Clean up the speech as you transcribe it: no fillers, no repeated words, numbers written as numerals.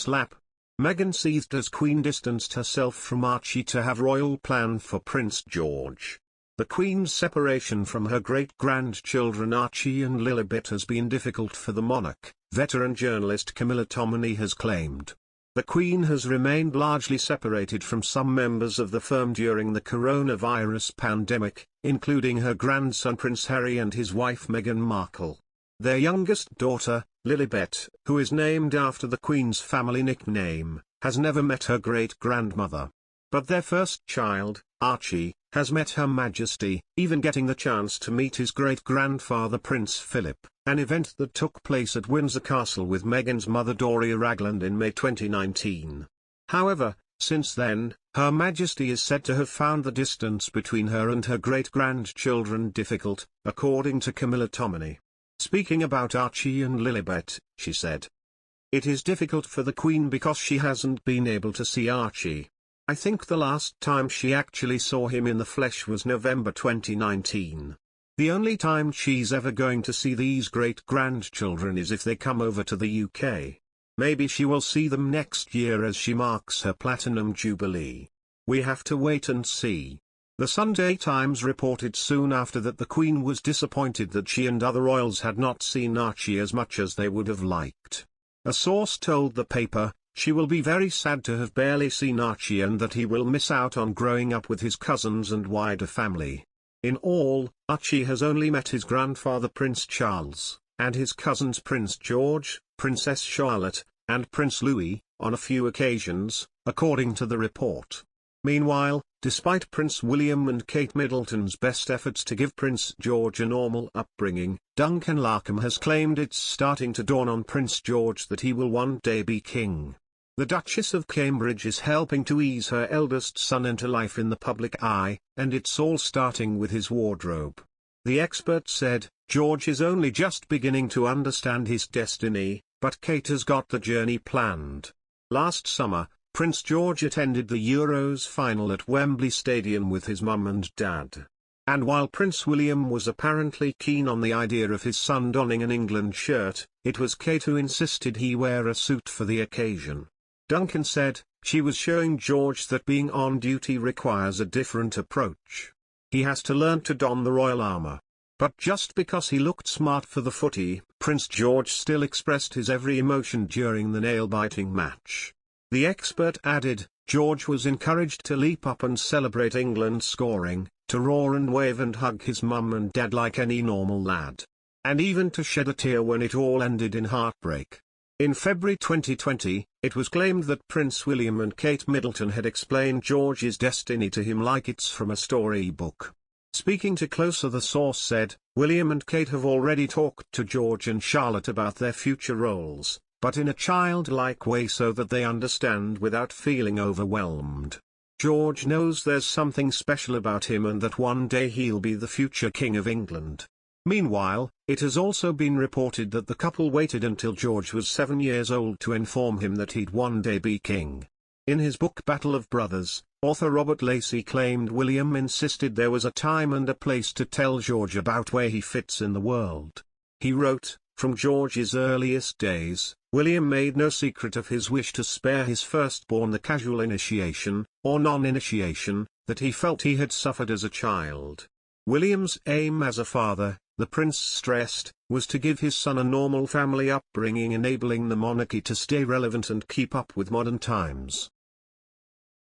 lap. Meghan seethed as Queen distanced herself from Archie to have royal plan for Prince George. The Queen's separation from her great-grandchildren Archie and Lilibet has been difficult for the monarch, veteran journalist Camilla Tominey has claimed. The Queen has remained largely separated from some members of the firm during the coronavirus pandemic, including her grandson Prince Harry and his wife Meghan Markle. Their youngest daughter, Lilibet, who is named after the Queen's family nickname, has never met her great-grandmother. But their first child, Archie, has met Her Majesty, even getting the chance to meet his great-grandfather Prince Philip, an event that took place at Windsor Castle with Meghan's mother Doria Ragland in May 2019. However, since then, Her Majesty is said to have found the distance between her and her great-grandchildren difficult, according to Camilla Tominey. Speaking about Archie and Lilibet, she said, "It is difficult for the Queen because she hasn't been able to see Archie. I think the last time she actually saw him in the flesh was November 2019. The only time she's ever going to see these great-grandchildren is if they come over to the UK. Maybe she will see them next year as she marks her Platinum Jubilee. We have to wait and see." The Sunday Times reported soon after that the Queen was disappointed that she and other royals had not seen Archie as much as they would have liked. A source told the paper, "She will be very sad to have barely seen Archie and that he will miss out on growing up with his cousins and wider family." In all, Archie has only met his grandfather Prince Charles, and his cousins Prince George, Princess Charlotte, and Prince Louis, on a few occasions, according to the report. Meanwhile, despite Prince William and Kate Middleton's best efforts to give Prince George a normal upbringing, Duncan Larkham has claimed it's starting to dawn on Prince George that he will one day be king. The Duchess of Cambridge is helping to ease her eldest son into life in the public eye, and it's all starting with his wardrobe. The expert said, "George is only just beginning to understand his destiny, but Kate has got the journey planned." Last summer, Prince George attended the Euros final at Wembley Stadium with his mum and dad. And while Prince William was apparently keen on the idea of his son donning an England shirt, it was Kate who insisted he wear a suit for the occasion. Duncan said, "She was showing George that being on duty requires a different approach. He has to learn to don the royal armour." But just because he looked smart for the footy, Prince George still expressed his every emotion during the nail-biting match. The expert added, George was encouraged to leap up and celebrate England scoring, to roar and wave and hug his mum and dad like any normal lad. And even to shed a tear when it all ended in heartbreak. In February 2020, it was claimed that Prince William and Kate Middleton had explained George's destiny to him like it's from a storybook. Speaking to Closer, the source said, "William and Kate have already talked to George and Charlotte about their future roles, but in a childlike way so that they understand without feeling overwhelmed. George knows there's something special about him and that one day he'll be the future King of England." Meanwhile, it has also been reported that the couple waited until George was 7 years old to inform him that he'd one day be king. In his book Battle of Brothers, author Robert Lacey claimed William insisted there was a time and a place to tell George about where he fits in the world. He wrote, "From George's earliest days, William made no secret of his wish to spare his firstborn the casual initiation, or non-initiation, that he felt he had suffered as a child. William's aim as a father," the prince stressed, "was to give his son a normal family upbringing enabling the monarchy to stay relevant and keep up with modern times."